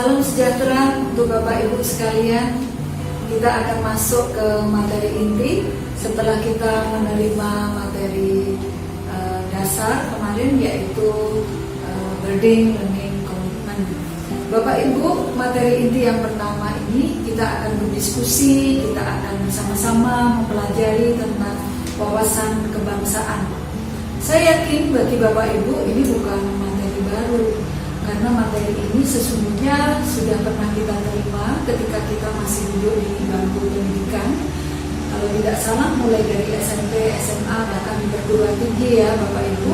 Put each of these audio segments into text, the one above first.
Salam sejahtera untuk Bapak Ibu sekalian. Kita akan masuk ke materi inti setelah kita menerima materi dasar kemarin, yaitu Building Learning Commitment. Bapak Ibu, materi inti yang pertama ini kita akan berdiskusi, kita akan bersama-sama mempelajari tentang wawasan kebangsaan. Saya yakin bagi Bapak Ibu ini bukan materi baru, karena materi ini sesungguhnya sudah pernah kita terima ketika kita masih duduk di bangku pendidikan. Kalau tidak salah mulai dari SMP, SMA, bahkan di perguruan tinggi ya Bapak Ibu.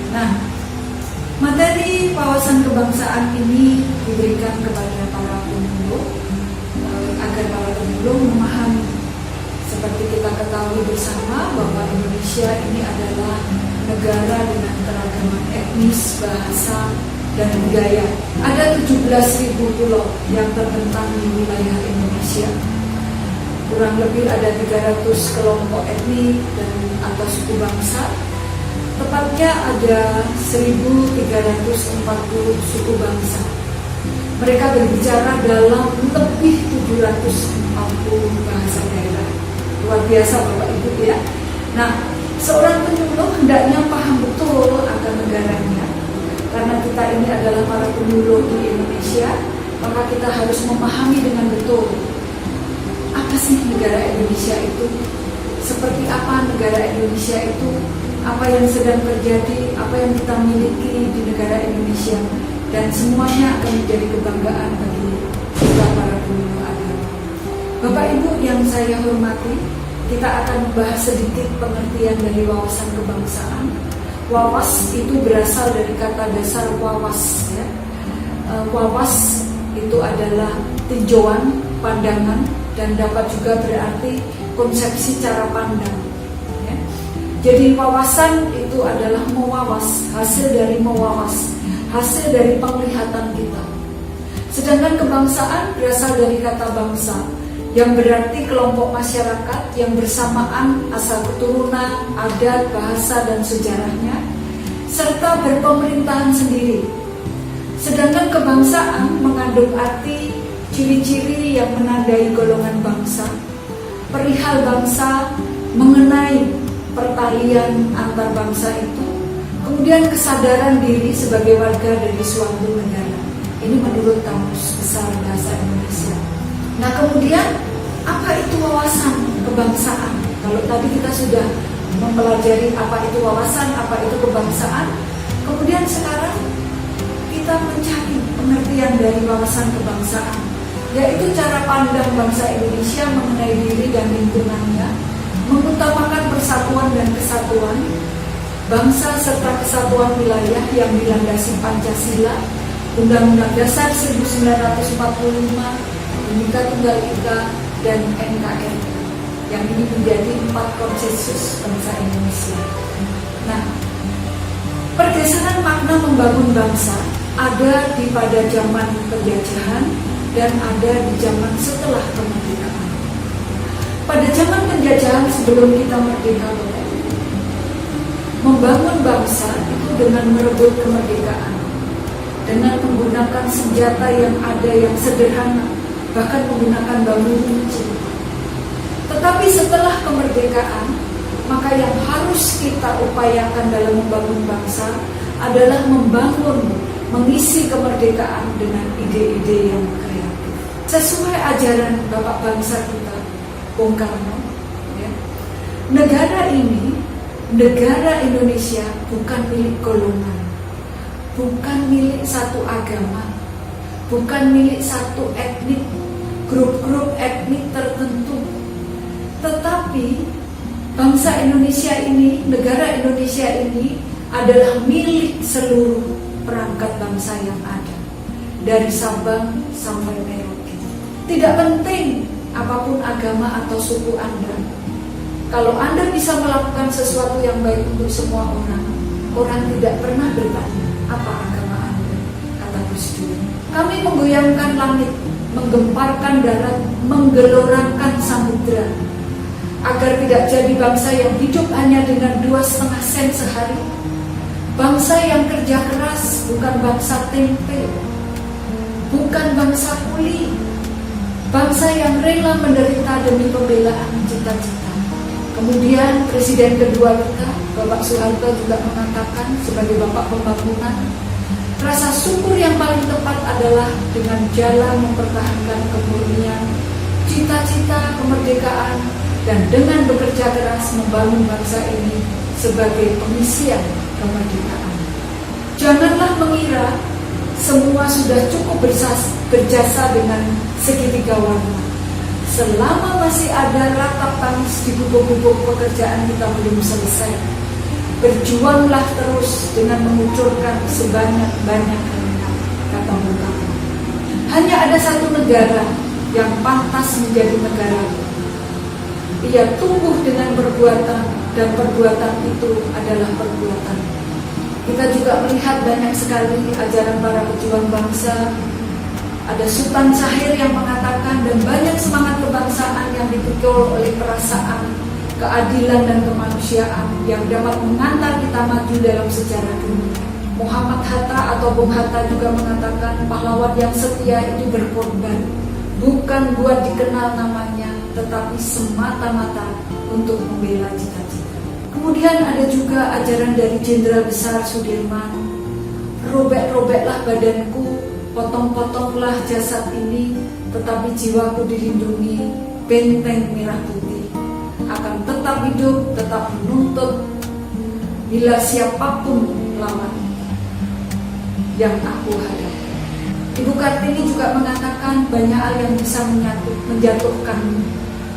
Nah, materi wawasan kebangsaan ini diberikan kepada para pemulung agar para pemulung memahami. Seperti kita ketahui bersama bahwa Indonesia ini adalah negara dengan keragaman etnis, bahasa, dan budaya. Ada 17.000 pulau yang terbentang di wilayah Indonesia. Kurang lebih ada 300 kelompok etnik dan atau suku bangsa. Tepatnya ada 1.340 suku bangsa. Mereka berbicara dalam lebih 740 bahasa daerah. Luar biasa Bapak Ibu ya. Nah, seorang penyuluh hendaknya paham betul akan negaranya. Karena kita ini adalah para penyuluh di Indonesia, maka kita harus memahami dengan betul apa sih negara Indonesia itu, seperti apa negara Indonesia itu, apa yang sedang terjadi, apa yang kita miliki di negara Indonesia, dan semuanya akan menjadi kebanggaan bagi kita para penyuluh agama. Bapak Ibu yang saya hormati, kita akan membahas sedikit pengertian dari wawasan kebangsaan. Wawas itu berasal dari kata dasar wawas ya. Wawas itu adalah tinjauan, pandangan, dan dapat juga berarti konsepsi cara pandang ya. Jadi wawasan itu adalah mewawas, hasil dari mewawas, hasil dari penglihatan kita. Sedangkan kebangsaan berasal dari kata bangsa, yang berarti kelompok masyarakat yang bersamaan asal keturunan, adat, bahasa, dan sejarahnya, serta berpemerintahan sendiri. Sedangkan kebangsaan mengandung arti ciri-ciri yang menandai golongan bangsa, perihal bangsa, mengenai pertalian antar bangsa itu, kemudian kesadaran diri sebagai warga dari suatu negara. Ini menurut Kamus Besar Bahasa Indonesia. Nah, kemudian apa itu wawasan kebangsaan? Kalau tadi kita sudah mempelajari apa itu wawasan, apa itu kebangsaan, kemudian sekarang kita mencari pengertian dari wawasan kebangsaan, yaitu cara pandang bangsa Indonesia mengenai diri dan lingkungannya, mengutamakan persatuan dan kesatuan bangsa serta kesatuan wilayah yang dilandasi Pancasila, Undang-Undang Dasar 1945, Bhinneka Tunggal Ika, dan NKRI, yang ini menjadi 4 konsensus bangsa Indonesia. Nah, pergeseran makna membangun bangsa ada pada zaman penjajahan dan ada di zaman setelah kemerdekaan. Pada zaman penjajahan sebelum kita merdeka, membangun bangsa itu dengan merebut kemerdekaan, dengan menggunakan senjata yang ada yang sederhana, bahkan menggunakan bambu runcing. Tetapi setelah kemerdekaan, maka yang harus kita upayakan dalam membangun bangsa adalah mengisi kemerdekaan dengan ide-ide yang kreatif. Sesuai ajaran Bapak bangsa kita, Bung Karno, ya, negara ini, negara Indonesia bukan milik golongan, bukan milik satu agama, bukan milik satu etnik, grup-grup etnik tertentu. Tetapi bangsa Indonesia ini, negara Indonesia ini adalah milik seluruh perangkat bangsa yang ada, dari Sabang sampai Merauke. Tidak penting apapun agama atau suku Anda. Kalau Anda bisa melakukan sesuatu yang baik untuk semua orang, orang tidak pernah bertanya apa agama Anda, kata Gus Dur. Kami menggoyangkan langit, menggemparkan darat, menggelorangkan samudra, agar tidak jadi bangsa yang hidup hanya dengan 2,5 sen sehari, bangsa yang kerja keras, bukan bangsa tempe, bukan bangsa kuli, bangsa yang rela menderita demi pembelaan cita-cita. Kemudian Presiden kedua kita, Bapak Soeharto juga mengatakan sebagai Bapak Pembangunan, rasa syukur yang paling tepat adalah dengan jalan mempertahankan kemurnian, cita-cita kemerdekaan, dan dengan bekerja keras membangun bangsa ini sebagai pengisian kemerdekaan. Janganlah mengira semua sudah cukup berjasa dengan segitiga warna. Selama masih ada ratap tangis di gubuk-gubuk pekerjaan kita belum selesai, berjuanglah terus dengan mengucurkan sebanyak-banyak keringat, kata Bung Karno. Hanya ada satu negara yang pantas menjadi negara. Ia tumbuh dengan perbuatan, dan perbuatan itu adalah perbuatan. Kita juga melihat banyak sekali ajaran para pejuang bangsa. Ada Sultan Syahrir yang mengatakan, dan banyak semangat kebangsaan yang dipikul oleh perasaan keadilan dan kemanusiaan yang dapat mengantar kita maju dalam sejarah dunia. Muhammad Hatta atau Bung Hatta juga mengatakan, pahlawan yang setia itu berkorban, bukan buat dikenal namanya, tetapi semata-mata untuk membela cita-cita. Kemudian ada juga ajaran dari Jenderal Besar Sudirman, robek-robeklah badanku, potong-potonglah jasad ini, tetapi jiwaku dilindungi benteng merah putih. Akan tetap hidup, tetap menuntut bila siapapun lawan yang aku hadapi. Ibu Kartini juga mengatakan banyak hal yang bisa menjatuhkanmu,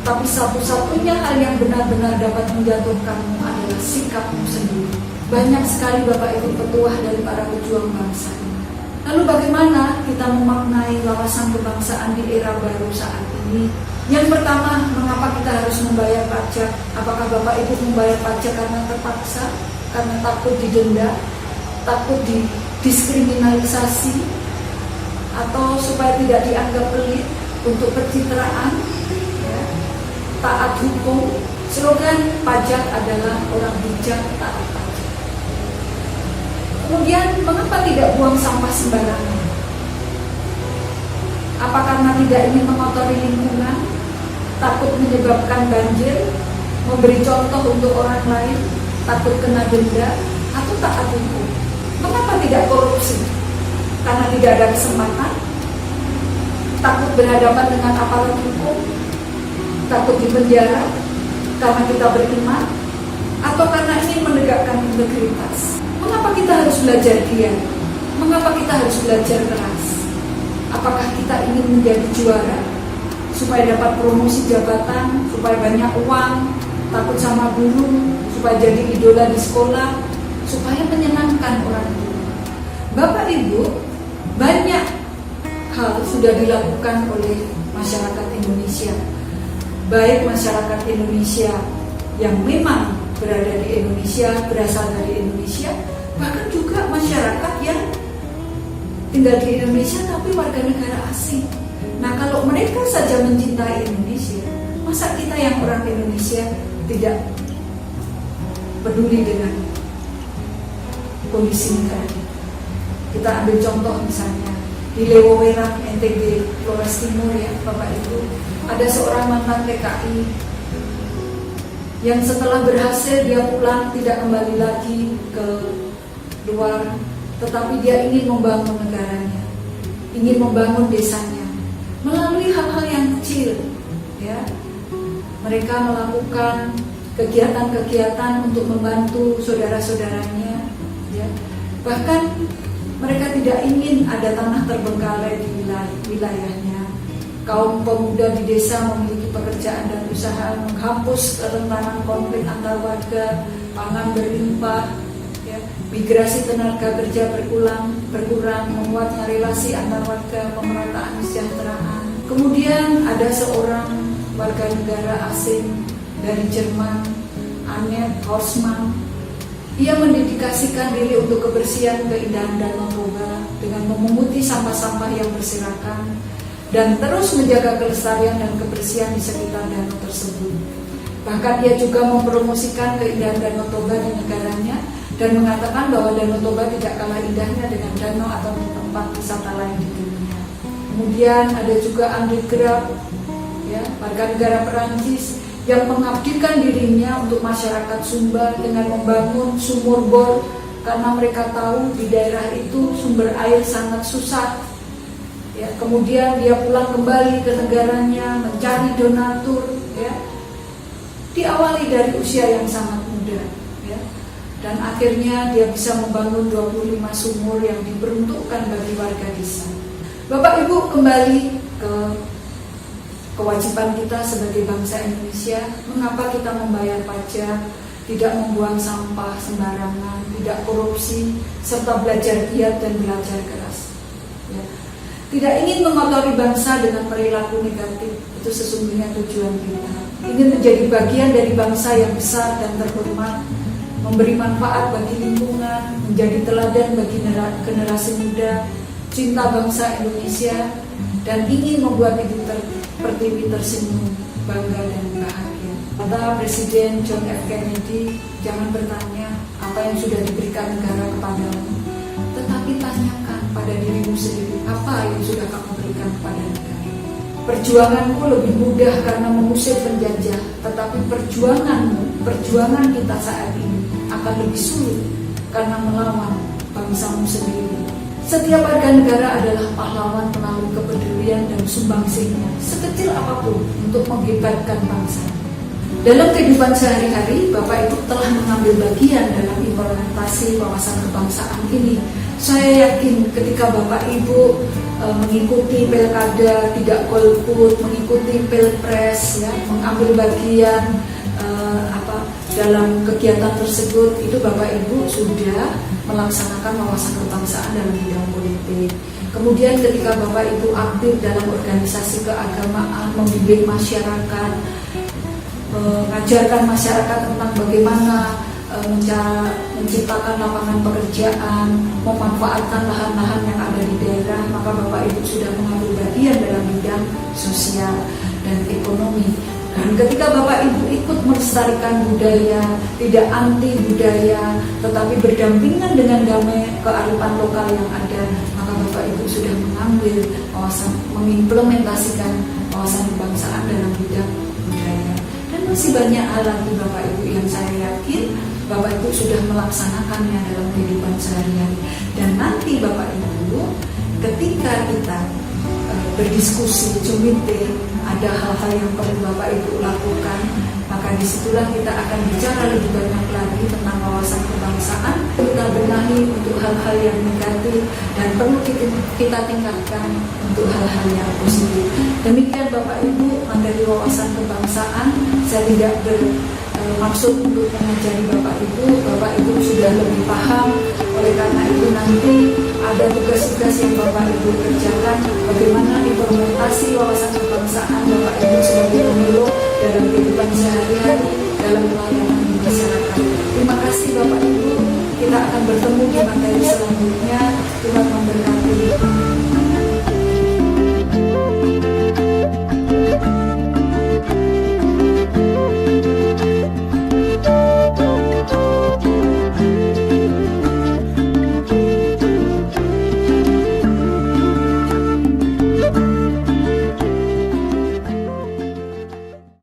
tapi satu-satunya hal yang benar-benar dapat menjatuhkanmu adalah sikapmu sendiri. Banyak sekali Bapak Ibu petuah dari para pejuang bangsa. Lalu bagaimana kita memaknai wawasan kebangsaan di era baru saat ini? Yang pertama, mengapa kita harus membayar pajak? Apakah Bapak Ibu membayar pajak karena terpaksa, karena takut didenda, takut didiskriminalisasi, atau supaya tidak dianggap pelit, untuk pencitraan, ya, taat hukum? Slogan pajak adalah orang bijak taat pajak. Kemudian, mengapa tidak buang sampah sembarangan? Apa karena tidak ingin mengotori lingkungan, takut menyebabkan banjir, memberi contoh untuk orang lain, takut kena denda, atau taat hukum? Mengapa tidak korupsi? Karena tidak ada kesempatan, takut berhadapan dengan aparat hukum, takut dipenjara karena kita beriman, atau karena ingin menegakkan integritas? Mengapa kita harus belajar diam? Mengapa kita harus belajar keras? Apakah kita ingin menjadi juara supaya dapat promosi jabatan, supaya banyak uang, takut sama guru, supaya jadi idola di sekolah, supaya menyenangkan orang tua? Bapak Ibu, banyak hal sudah dilakukan oleh masyarakat Indonesia, baik masyarakat Indonesia yang memang berada di Indonesia, berasal dari Indonesia, bahkan juga masyarakat yang tinggal di Indonesia tapi warga negara asing. Nah, kalau mereka saja mencintai Indonesia, masa kita yang orang Indonesia tidak peduli dengan kondisi negara? Kita ambil contoh misalnya di Lewowerang, NTB, Flores Timur, ya Bapak Ibu, ada seorang mantan TKI yang setelah berhasil dia pulang, tidak kembali lagi ke luar, tetapi dia ingin membangun negaranya, ingin membangun desanya melalui hal-hal yang kecil, ya. Mereka melakukan kegiatan-kegiatan untuk membantu saudara-saudaranya, ya. Bahkan mereka tidak ingin ada tanah terbengkalai di wilayahnya. Kaum pemuda di desa memiliki pekerjaan dan usaha, menghapus kerentanan konflik antar warga, pangan berlimpah, ya, migrasi tenaga kerja berkurang, menguatnya relasi antar warga, pemerataan kesejahteraan. Kemudian ada seorang warga negara asing dari Jerman, Annette Horsman. Ia mendedikasikan diri untuk kebersihan keindahan Danau Toba dengan memunguti sampah-sampah yang berserakan dan terus menjaga kelestarian dan kebersihan di sekitar danau tersebut. Bahkan ia juga mempromosikan keindahan Danau Toba di negaranya dan mengatakan bahwa Danau Toba tidak kalah indahnya dengan danau atau tempat wisata lain di dunia. Kemudian ada juga André Grab, ya, warga negara Perancis yang mengabdikan dirinya untuk masyarakat Sumba dengan membangun sumur bor karena mereka tahu di daerah itu sumber air sangat susah. Ya, kemudian dia pulang kembali ke negaranya mencari donatur, ya. Diawali dari usia yang sangat muda, ya. Dan akhirnya dia bisa membangun 25 sumur yang diperuntukkan bagi warga desa. Bapak Ibu, kembali ke kewajiban kita sebagai bangsa Indonesia. Mengapa kita membayar pajak, tidak membuang sampah sembarangan, tidak korupsi, serta belajar giat dan belajar keras, ya. Tidak ingin mengotori bangsa dengan perilaku negatif, itu sesungguhnya tujuan kita. Ingin menjadi bagian dari bangsa yang besar dan terhormat, memberi manfaat bagi lingkungan, menjadi teladan bagi generasi muda, cinta bangsa Indonesia, dan ingin membuat Ibu Pertiwi tersenyum, bangga dan bahagia. Kata Presiden John F. Kennedy, jangan bertanya apa yang sudah diberikan negara kepadamu, tetapi tanyakan pada dirimu sendiri apa yang sudah kamu berikan kepada negara. Perjuanganmu lebih mudah karena mengusir penjajah, tetapi perjuangan kita saat ini akan lebih sulit karena melawan bangsamu sendiri. Setiap warga negara adalah pahlawan melalui kepedulian dan sumbangsihnya sekecil apapun untuk menghebatkan bangsa. Dalam kehidupan sehari-hari, Bapak Ibu telah mengambil bagian dalam implementasi wawasan kebangsaan ini. Saya yakin ketika Bapak Ibu mengikuti pilkada, tidak golput, mengikuti pilpres, ya, mengambil bagian dalam kegiatan tersebut, itu Bapak Ibu sudah melaksanakan wawasan kebangsaan dalam bidang politik. Kemudian ketika Bapak Ibu aktif dalam organisasi keagamaan, membimbing masyarakat, mengajarkan masyarakat tentang bagaimana menciptakan lapangan pekerjaan, memanfaatkan lahan-lahan yang ada di daerah, maka Bapak Ibu sudah mengambil bagian dalam bidang sosial dan ekonomi. Dan ketika Bapak Ibu ikut melestarikan budaya, tidak anti budaya, tetapi berdampingan dengan damai kearifan lokal yang ada, maka Bapak Ibu sudah mengambil wawasan, mengimplementasikan wawasan kebangsaan dalam bidang budaya. Dan masih banyak hal lagi Bapak Ibu yang saya yakin Bapak Ibu sudah melaksanakannya dalam kehidupan sehari-hari. Dan nanti Bapak Ibu, ketika kita berdiskusi, meeting, ada hal-hal yang perlu Bapak Ibu lakukan, maka disitulah kita akan bicara lebih banyak lagi tentang wawasan kebangsaan. Kita benahi untuk hal-hal yang negatif dan perlu kita tingkatkan untuk hal-hal yang positif. Demikian Bapak Ibu materi wawasan kebangsaan. Saya tidak bermaksud untuk mengajari Bapak Ibu. Bapak Ibu sudah lebih paham. Oleh karena itu nanti ada tugas-tugas yang Bapak Ibu kerjakan, bagaimana implementasi wawasan kebangsaan Bapak Ibu sebagai pemilih dalam kehidupan sehari-hari, dalam pelayanan di masyarakat. Terima kasih Bapak Ibu. Kita akan bertemu di materi selanjutnya. Terima